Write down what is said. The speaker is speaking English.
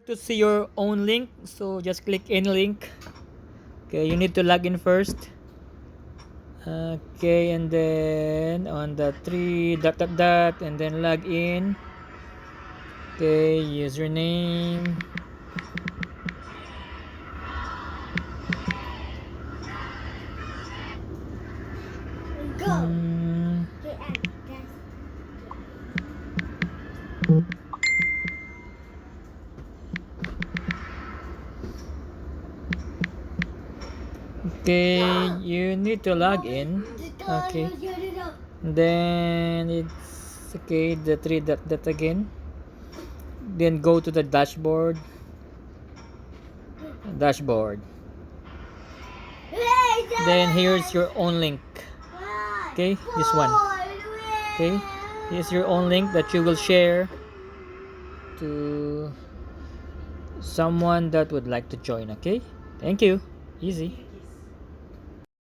To see your own link, so just click any link. Okay, you need to log in first. Okay, and then on the three dot dot dot, and then log in. Okay, username. Go. Hmm, okay, you need to log in. Okay, then it's okay, the three dot dot again. Then go to the dashboard. Dashboard. Then here's your own link. Okay, this one. Okay, here's your own link that you will share to someone that would like to join. Okay, thank you. Easy.